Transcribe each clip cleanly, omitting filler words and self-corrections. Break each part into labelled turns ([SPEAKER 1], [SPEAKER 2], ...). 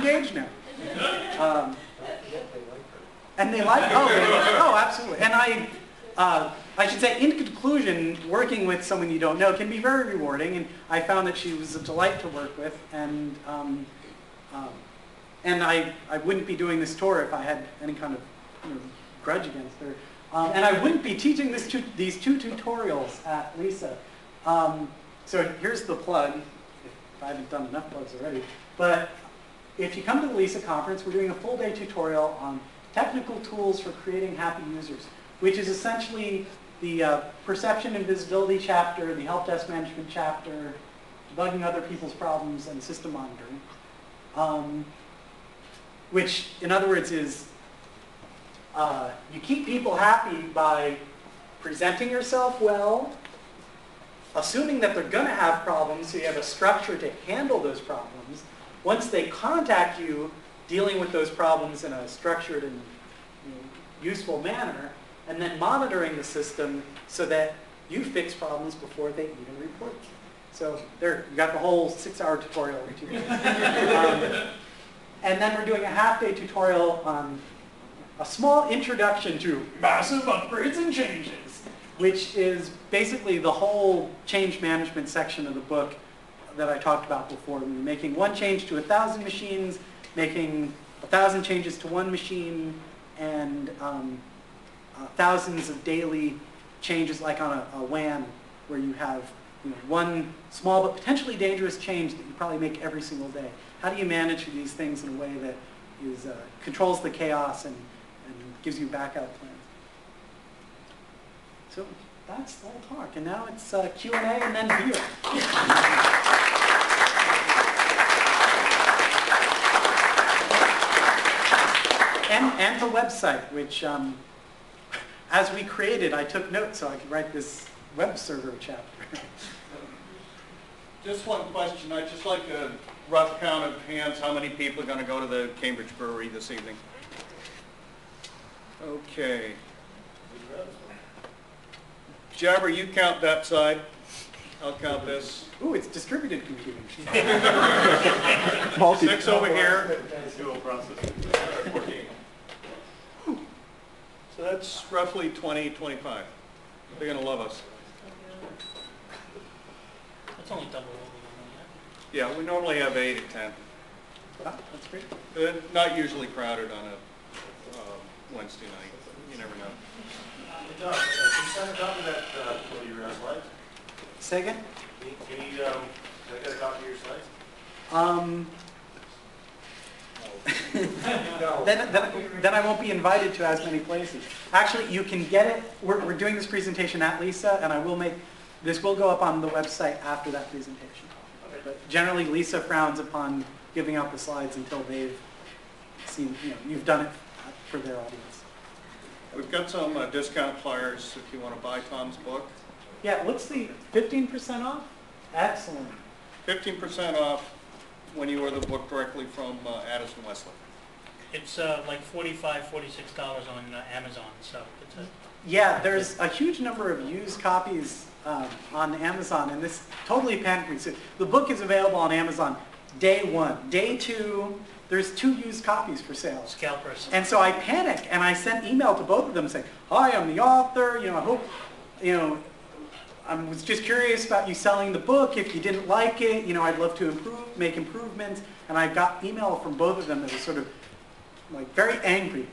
[SPEAKER 1] engaged now. And they like, oh, absolutely. And I should say, in conclusion, working with someone you don't know can be very rewarding, and I found that she was a delight to work with, and I wouldn't be doing this tour if I had any kind of grudge against her. And I wouldn't be teaching these two tutorials at Lisa. So here's the plug, if I haven't done enough plugs already. But if you come to the Lisa conference, we're doing a full-day tutorial on technical tools for creating happy users, which is essentially the perception and visibility chapter, the help desk management chapter, debugging other people's problems, and system monitoring. Which, in other words, is you keep people happy by presenting yourself well, assuming that they're going to have problems, so you have a structure to handle those problems. Once they contact you, dealing with those problems in a structured and useful manner, and then monitoring the system so that you fix problems before they even report you. So there, you got the whole 6-hour tutorial over 2 days. And then we're doing a half-day tutorial on a small introduction to massive upgrades and changes, which is basically the whole change management section of the book that I talked about before. We were making one change to 1,000 machines, making 1,000 changes to one machine, and thousands of daily changes, like on a WAN, where you have one small but potentially dangerous change that you probably make every single day. How do you manage these things in a way that is, controls the chaos and gives you backup plans? So that's the whole talk. And now it's Q&A and then beer. And the website, which, as we created, I took notes so I could write this web server chapter.
[SPEAKER 2] Just one question. I'd just like a rough count of hands. How many people are going to go to the Cambridge Brewery this evening? Okay. Jabber, you count that side. I'll count this.
[SPEAKER 1] Ooh, it's distributed computing.
[SPEAKER 2] 6 over here.
[SPEAKER 3] Dual process. 14.
[SPEAKER 2] So that's roughly 20, 25. They're going to love us.
[SPEAKER 4] That's only double what we
[SPEAKER 2] Yeah, we normally have 8 or 10.
[SPEAKER 1] Ah, that's great.
[SPEAKER 2] Not usually crowded on a Wednesday night. You never know.
[SPEAKER 3] John, can you send a copy of that to your slides?
[SPEAKER 1] Say again?
[SPEAKER 3] Can you get a copy of your slides?
[SPEAKER 1] Then I won't be invited to as many places. Actually, you can get it. We're doing this presentation at Lisa, and this will go up on the website after that presentation.
[SPEAKER 3] Okay.
[SPEAKER 1] But generally, Lisa frowns upon giving out the slides until they've seen, you've done it for their audience.
[SPEAKER 2] We've got some discount flyers if you want to buy Tom's book.
[SPEAKER 1] Yeah, what's the 15% off? Excellent.
[SPEAKER 2] 15% off when you order the book directly from Addison Wesley.
[SPEAKER 4] It's like $45, $46 on Amazon, so it's a...
[SPEAKER 1] Yeah, there's a huge number of used copies on Amazon, and this totally panicked me. So the book is available on Amazon day 1. Day 2, there's 2 used copies for sale.
[SPEAKER 4] Scalpers.
[SPEAKER 1] And so I panicked, and I sent email to both of them saying, "Hi, I'm the author. I hope, I was just curious about you selling the book. If you didn't like it, I'd love to make improvements." And I got email from both of them that was sort of like very angry.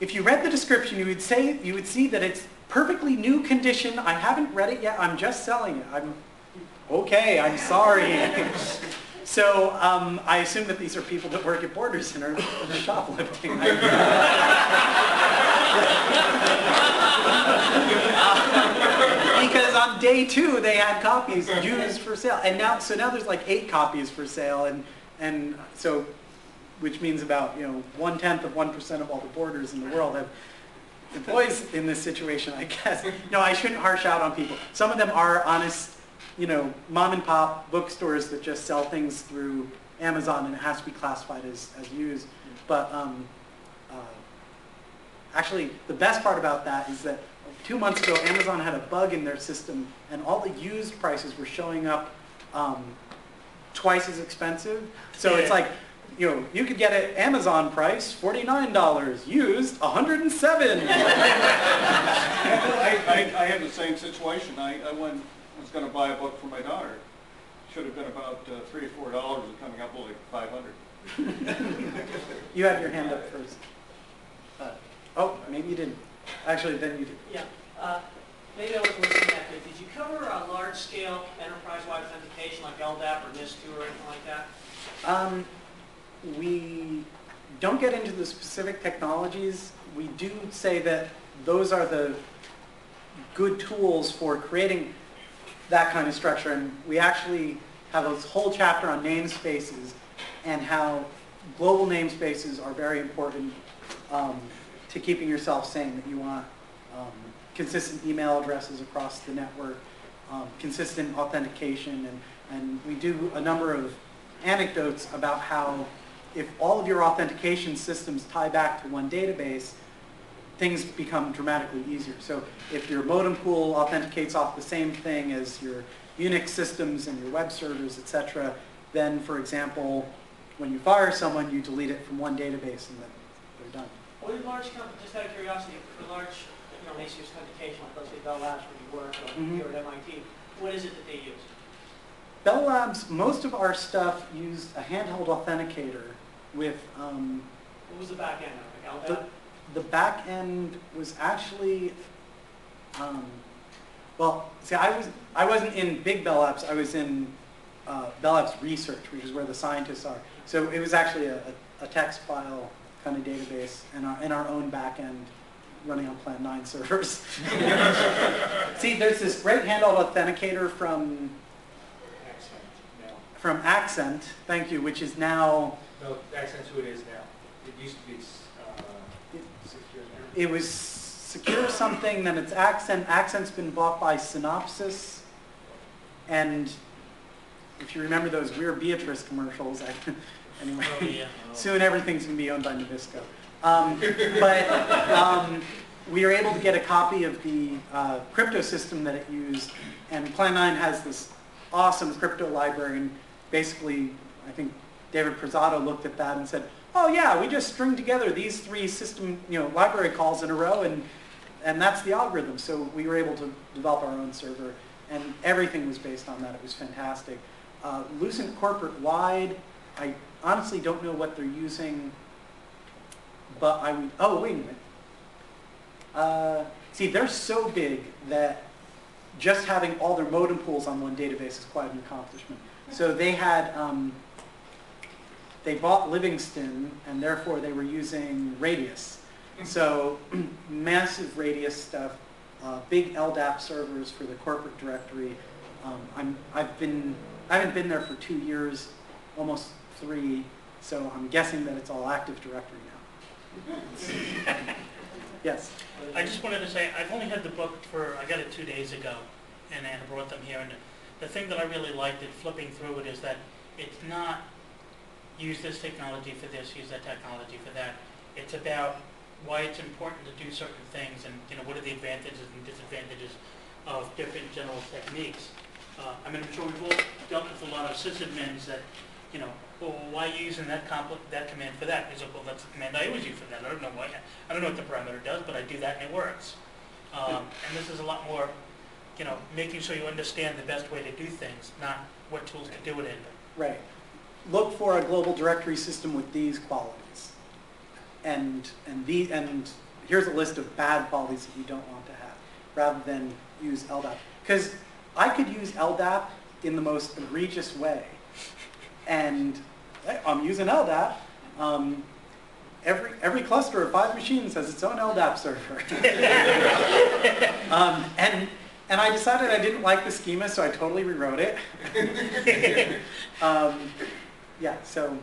[SPEAKER 1] If you read the description, you would see that it's perfectly new condition. I haven't read it yet. I'm just selling it. Okay, I'm sorry. So I assume that these are people that work at Borders and are shoplifting. Because on day 2 they had copies used for sale, and now there's like 8 copies for sale, and so, which means about 0.1% of all the Borders in the world have employees in this situation, I guess. No, I shouldn't harsh out on people. Some of them are honest, mom and pop bookstores that just sell things through Amazon, and it has to be classified as used. But actually, the best part about that is that 2 months ago, Amazon had a bug in their system, and all the used prices were showing up twice as expensive. So it's like you could get it Amazon price, $49, used, $107.
[SPEAKER 2] I had the same situation. I was going to buy a book for my daughter. Should have been about $3 or $4, and coming up with like 500.
[SPEAKER 1] You had your hand up first. Oh, maybe you didn't. Actually, then you did.
[SPEAKER 5] Yeah. Maybe I wasn't listening that good. Did you cover a large-scale enterprise-wide authentication like LDAP or NIST2 or anything like that?
[SPEAKER 1] We don't get into the specific technologies. We do say that those are the good tools for creating that kind of structure. And we actually have a whole chapter on namespaces and how global namespaces are very important to keeping yourself sane, that you want consistent email addresses across the network, consistent authentication, and we do a number of anecdotes about how if all of your authentication systems tie back to one database, things become dramatically easier. So if your modem pool authenticates off the same thing as your Unix systems and your web servers, etc., then, for example, when you fire someone, you delete it from one database and then they're done.
[SPEAKER 5] What did large companies, just out of curiosity, for large, native authentication, like let's say Bell Labs where you work, or here at MIT, what is it that they use?
[SPEAKER 1] Bell Labs, most of our stuff used a handheld authenticator with...
[SPEAKER 5] what was the back end of it? Like LDAP?
[SPEAKER 1] The back end was actually... well, see, I wasn't in big Bell Labs. I was in Bell Labs Research, which is where the scientists are. So it was actually a text file kind of database in our own back end running on Plan 9 servers. See, there's this great handheld authenticator from Accent, thank you, which is now...
[SPEAKER 3] No, Accent's who it is now. It used to be Secure now.
[SPEAKER 1] It was Secure something, then it's Accent. Accent's been bought by Synopsys. And if you remember those We're Beatrice commercials, anyway,
[SPEAKER 4] Oh, yeah.
[SPEAKER 1] soon everything's going to be owned by Nabisco. We were able to get a copy of the crypto system that it used, and Plan 9 has this awesome crypto library, and basically, I think David Prezzato looked at that and said, oh yeah, we just string together these three system, library calls in a row, and that's the algorithm. So we were able to develop our own server, and everything was based on that. It was fantastic. Lucent Corporate Wide, I honestly don't know what they're using, but I would, oh, wait a minute. See, they're so big that just having all their modem pools on one database is quite an accomplishment. So they had, they bought Livingston, and therefore they were using Radius. So massive Radius stuff, big LDAP servers for the corporate directory. I haven't been there for 2 years, almost 3, so I'm guessing that it's all Active Directory now. Yes?
[SPEAKER 4] I just wanted to say, I've only had the book I got it 2 days ago, and I brought them here, and the thing that I really liked in flipping through it is that it's not use this technology for this, use that technology for that. It's about why it's important to do certain things, and what are the advantages and disadvantages of different general techniques. I'm sure we've all dealt with a lot of sysadmins that, well, why are you using that command for that? Because, well, that's the command I always use for that. I don't know why. I don't know what the parameter does, but I do that and it works. And this is a lot more, making sure you understand the best way to do things, not what tools to do it in.
[SPEAKER 1] Right. Look for a global directory system with these qualities. And here's a list of bad qualities that you don't want to have, rather than use LDAP. Because I could use LDAP in the most egregious way. And I'm using LDAP. Every cluster of 5 machines has its own LDAP server. And I decided I didn't like the schema, so I totally rewrote it. Yeah, so,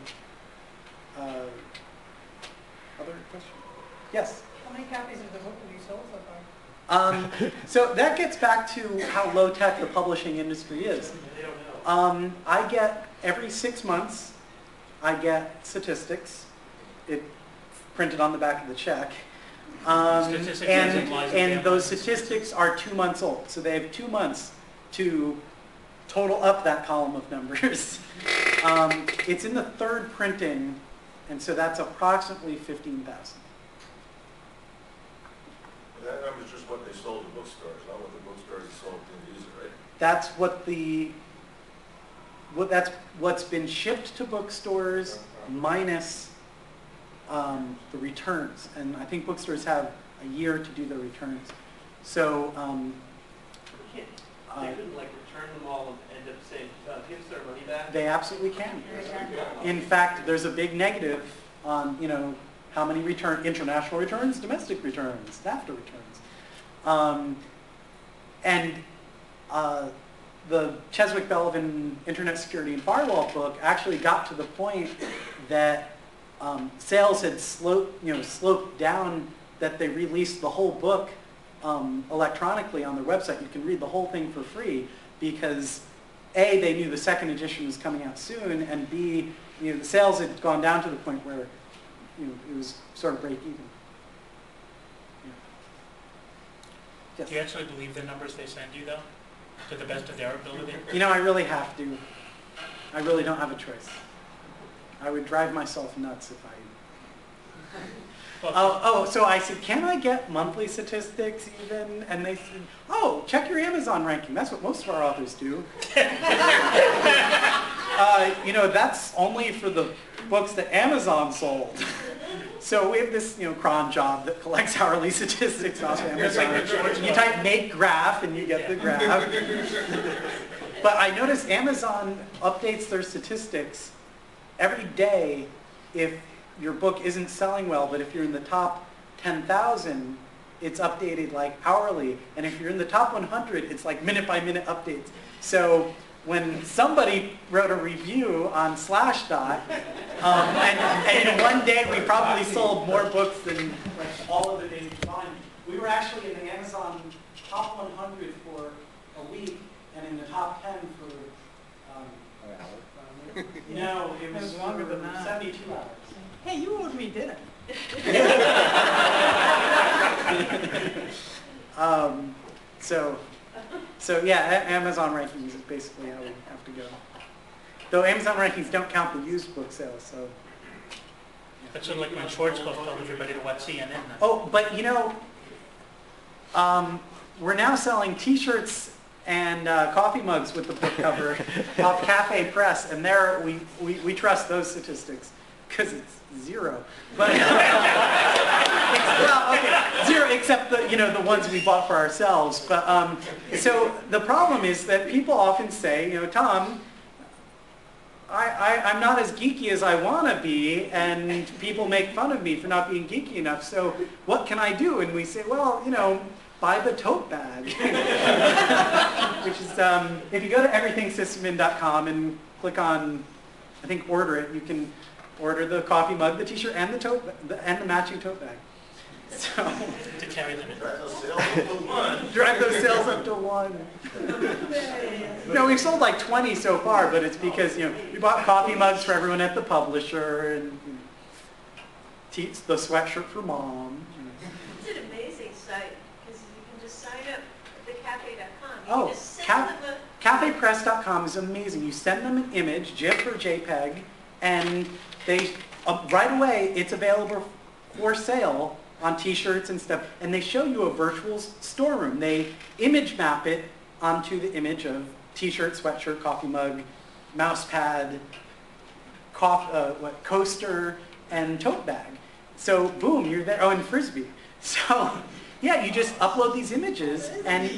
[SPEAKER 1] other question? Yes?
[SPEAKER 6] How many copies of the book have you sold so far?
[SPEAKER 1] So that gets back to how low-tech the publishing industry is.
[SPEAKER 5] They don't know.
[SPEAKER 1] I get, every 6 months, I get statistics. It's printed on the back of the check. And those statistics are 2 months old. So they have 2 months to total up that column of numbers. It's in the 3rd printing And so that's approximately 15,000.
[SPEAKER 7] That number's just what they sold to bookstores, not what the bookstores sold to the user, right?
[SPEAKER 1] That's that's what's been shipped to bookstores minus the returns. And I think bookstores have a year to do the returns. So
[SPEAKER 5] They couldn't like return them all and end up saying, give us our money back?
[SPEAKER 1] they absolutely can. In fact, there's a big negative on, you know, how many international returns, domestic returns, NAFTA returns. The Cheswick-Belvin Internet Security and Firewall book actually got to the point that sales had sloped down, that they released the whole book electronically on their website. You can read the whole thing for free because A, they knew the second edition was coming out soon, and B, you know, the sales had gone down to the point where, you know, it was sort of break even. Yeah. Yes.
[SPEAKER 4] Do you actually believe the numbers they send you, though, to the best of their ability?
[SPEAKER 1] You know, I really have to. I really don't have a choice. I would drive myself nuts if I... So I said, can I get monthly statistics even? And they said, oh, check your Amazon ranking. That's what most of our authors do. You know, that's only for the books that Amazon sold. So we have this, you know, cron job that collects hourly statistics off Amazon. You type make graph and you get the graph. But I noticed Amazon updates their statistics every day if your book isn't selling well, but if you're in the top 10,000, it's updated like hourly. And if you're in the top 100, it's like minute by minute updates. So when somebody wrote a review on Slashdot, and in one day we probably sold more books than like all of the days combined. We were actually in the Amazon top 100 for a week, and in the top 10 for, no, it was longer than that. 72 hours.
[SPEAKER 6] Hey, you owed me dinner.
[SPEAKER 1] So yeah, Amazon rankings is basically how we have to go. Though Amazon rankings don't count the used book sales, so.
[SPEAKER 4] That's sort of like when Schwarzkopf told everybody to watch CNN.
[SPEAKER 1] Oh, but you know, we're now selling T-shirts and coffee mugs with the book cover off Cafe Press, and there we trust those statistics because it's zero. But well, okay, zero except the the ones we bought for ourselves. But so the problem is that people often say, you know, Tom, I'm not as geeky as I want to be, and people make fun of me for not being geeky enough. So what can I do? And we say, well, you know, buy the tote bag, which is if you go to everythingsysadmin.com and click on, I think, order it, you can order the coffee mug, the T-shirt, and the and the matching tote bag. So
[SPEAKER 4] To carry them in.
[SPEAKER 1] drive those sales up to 1. No, we've sold like 20 so far, but it's because we bought coffee mugs for everyone at the publisher and the sweatshirt for mom.
[SPEAKER 8] It's an amazing site because you can just sign up at thecafe.com. You
[SPEAKER 1] Oh,
[SPEAKER 8] can just send them
[SPEAKER 1] cafepress.com is amazing. You send them an image, GIF or JPEG, and they right away it's available for sale on T-shirts and stuff. And they show you a virtual storeroom. They image map it onto the image of T-shirt, sweatshirt, coffee mug, mouse pad, coaster, and tote bag. So boom, you're there. Oh, and frisbee. So yeah, you just upload these images and.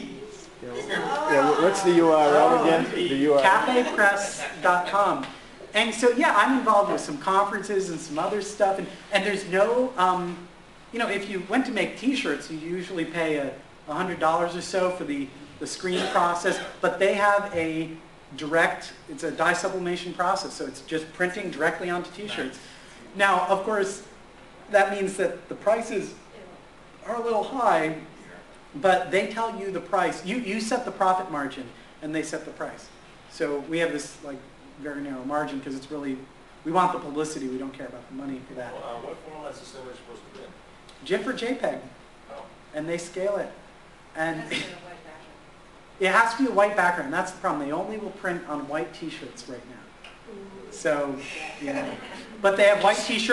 [SPEAKER 9] Yeah, what's the URL again? The URL.
[SPEAKER 1] Cafepress.com. And so yeah, I'm involved with some conferences and some other stuff, and there's no, if you went to make T-shirts, you usually pay $100 or so for the screen process, but they have it's a dye sublimation process, so it's just printing directly onto T-shirts. Now, of course, that means that the prices are a little high, but they tell you the price. You set the profit margin, and they set the price. So we have this very narrow margin because it's really, we want the publicity. We don't care about the money for that.
[SPEAKER 7] Well, what format is this image supposed to be in?
[SPEAKER 1] GIF or JPEG,
[SPEAKER 7] Oh.
[SPEAKER 1] and they scale it. And
[SPEAKER 8] That's in a white background.
[SPEAKER 1] it has to be a white background. That's the problem. They only will print on white T-shirts right now. So, but they have white T-shirts.